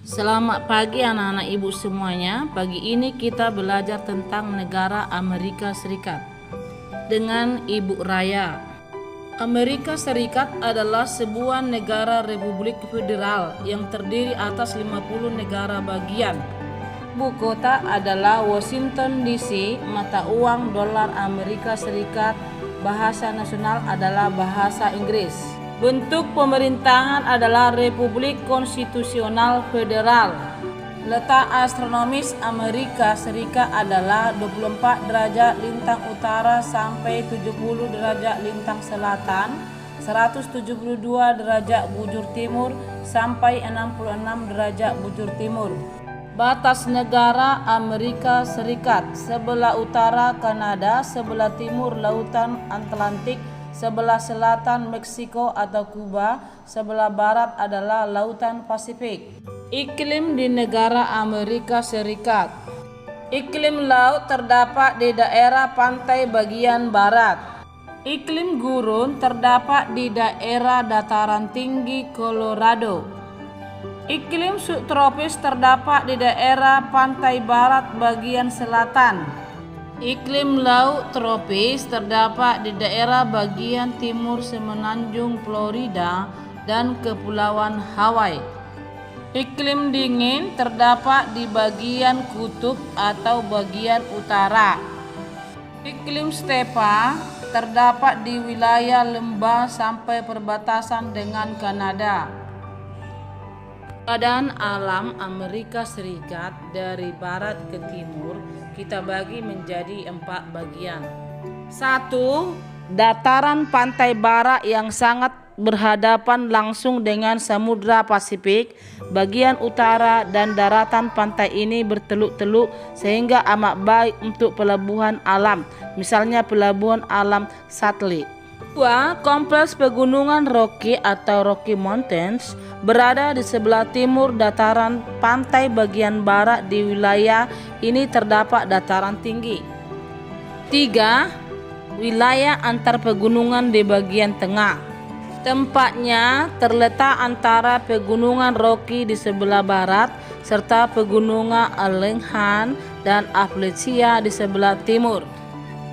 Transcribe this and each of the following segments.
Selamat pagi anak-anak ibu semuanya. Pagi ini kita belajar tentang negara Amerika Serikat dengan Ibu Raya. Amerika Serikat adalah sebuah negara republik federal yang terdiri atas 50 negara bagian. Ibu kota adalah Washington DC, mata uang dolar Amerika Serikat, bahasa nasional adalah bahasa Inggris. Bentuk pemerintahan adalah Republik Konstitusional Federal. Letak astronomis Amerika Serikat adalah 24 derajat lintang utara sampai 70 derajat lintang selatan, 172 derajat bujur timur sampai 66 derajat bujur timur. Batas negara Amerika Serikat: sebelah utara Kanada, sebelah timur Lautan Atlantik, sebelah selatan Meksiko atau Kuba, sebelah barat adalah Lautan Pasifik. Iklim di negara Amerika Serikat. Iklim laut terdapat di daerah pantai bagian barat. Iklim gurun terdapat di daerah dataran tinggi Colorado. Iklim subtropis terdapat di daerah pantai barat bagian selatan. Iklim laut tropis terdapat di daerah bagian timur semenanjung Florida dan Kepulauan Hawaii. Iklim dingin terdapat di bagian kutub atau bagian utara. Iklim stepa terdapat di wilayah lembah sampai perbatasan dengan Kanada. Keadaan alam Amerika Serikat dari barat ke timur kita bagi menjadi 4 bagian. 1. Dataran pantai barat yang sangat berhadapan langsung dengan Samudra Pasifik. Bagian utara dan daratan pantai ini berteluk-teluk sehingga amat baik untuk pelabuhan alam, misalnya pelabuhan alam satelit. 2. Kompleks pegunungan Rocky atau Rocky Mountains berada di sebelah timur dataran pantai bagian barat. Di wilayah ini terdapat dataran tinggi. 3. Wilayah antar pegunungan di bagian tengah. Tempatnya terletak antara pegunungan Rocky di sebelah barat serta pegunungan Allegheny dan Appalachia di sebelah timur.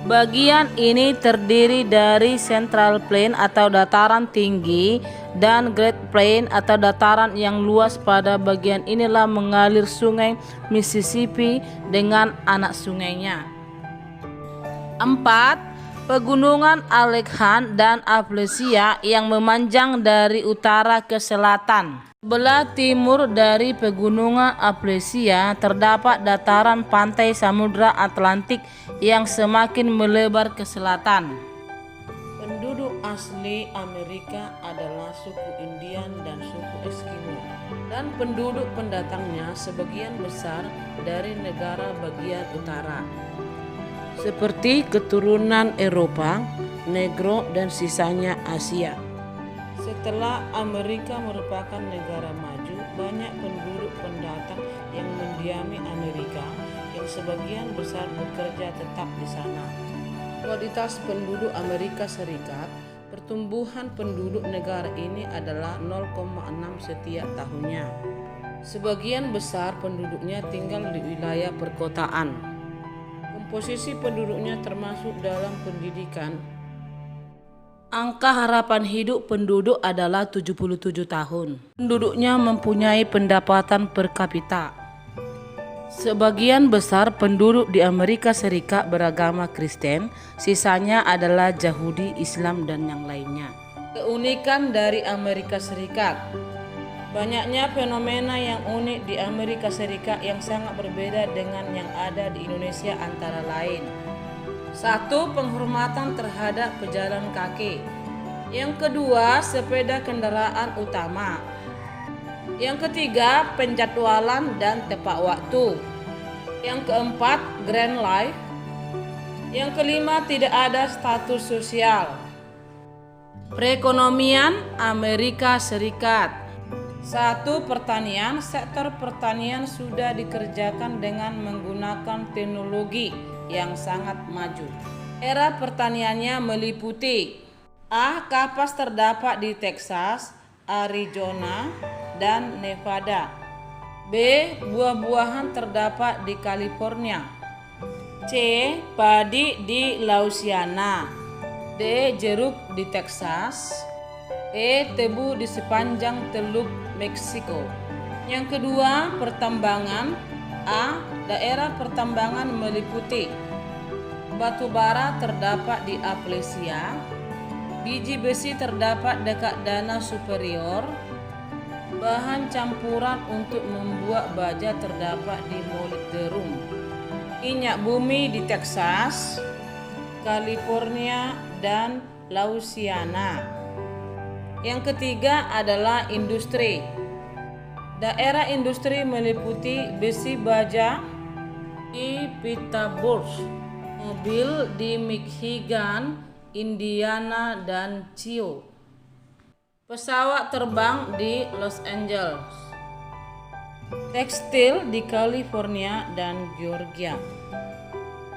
Bagian ini terdiri dari Central Plain atau dataran tinggi dan Great Plain atau dataran yang luas. Pada bagian inilah mengalir sungai Mississippi dengan anak sungainya. 4. Pegunungan Allegheny dan Appalachia yang memanjang dari utara ke selatan. Sebelah timur dari pegunungan Appalachia terdapat dataran pantai Samudra Atlantik yang semakin melebar ke selatan. Penduduk asli Amerika adalah suku Indian dan suku Eskimo, dan penduduk pendatangnya sebagian besar dari negara bagian utara, seperti keturunan Eropa, Negro, dan sisanya Asia. Setelah Amerika merupakan negara maju, banyak penduduk pendatang yang mendiami Amerika, yang sebagian besar bekerja tetap di sana. Kualitas penduduk Amerika Serikat, pertumbuhan penduduk negara ini adalah 0,6 setiap tahunnya. Sebagian besar penduduknya tinggal di wilayah perkotaan. Komposisi penduduknya termasuk dalam pendidikan. Angka harapan hidup penduduk adalah 77 tahun. Penduduknya mempunyai pendapatan per kapita. Sebagian besar penduduk di Amerika Serikat beragama Kristen, sisanya adalah Yahudi, Islam, dan yang lainnya. Keunikan dari Amerika Serikat. Banyaknya fenomena yang unik di Amerika Serikat yang sangat berbeda dengan yang ada di Indonesia, antara lain: 1. Penghormatan terhadap pejalan kaki. Yang kedua, sepeda kendaraan utama. Yang ketiga, penjadwalan dan tepat waktu. Yang keempat, grand life. Yang kelima, tidak ada status sosial. Perekonomian Amerika Serikat. 1. Pertanian. Sektor pertanian sudah dikerjakan dengan menggunakan teknologi yang sangat maju. Era pertaniannya meliputi: A. Kapas terdapat di Texas, Arizona, dan Nevada. B. Buah-buahan terdapat di California. C. Padi di Louisiana. D. Jeruk di Texas. E. Tebu di sepanjang Teluk Meksiko. Yang kedua, pertambangan. A. Daerah pertambangan meliputi batu bara terdapat di Appalachia, biji besi terdapat dekat Danau Superior, bahan campuran untuk membuat baja terdapat di molibdenum, minyak bumi di Texas, California, dan Louisiana. Yang ketiga adalah industri. Daerah industri meliputi besi baja di Pittsburgh, mobil di Michigan, Indiana, dan Cio. Pesawat terbang di Los Angeles. Tekstil di California dan Georgia.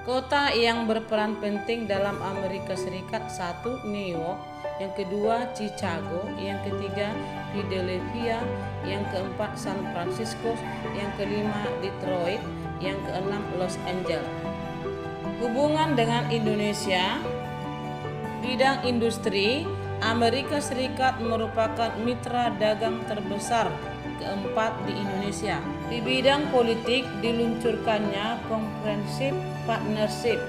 Kota yang berperan penting dalam Amerika Serikat: 1. New York, yang kedua Chicago, yang ketiga Philadelphia, yang keempat San Francisco, yang kelima Detroit, yang keenam Los Angeles. Hubungan dengan Indonesia. Bidang industri, Amerika Serikat merupakan mitra dagang terbesar keempat di Indonesia. Di bidang politik, diluncurkannya Comprehensive Partnership.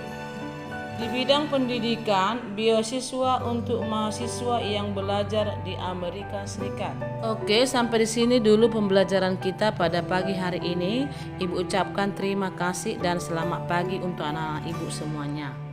Di bidang pendidikan, beasiswa untuk mahasiswa yang belajar di Amerika Serikat. Oke, sampai di sini dulu pembelajaran kita pada pagi hari ini. Ibu ucapkan terima kasih dan selamat pagi untuk anak-anak ibu semuanya.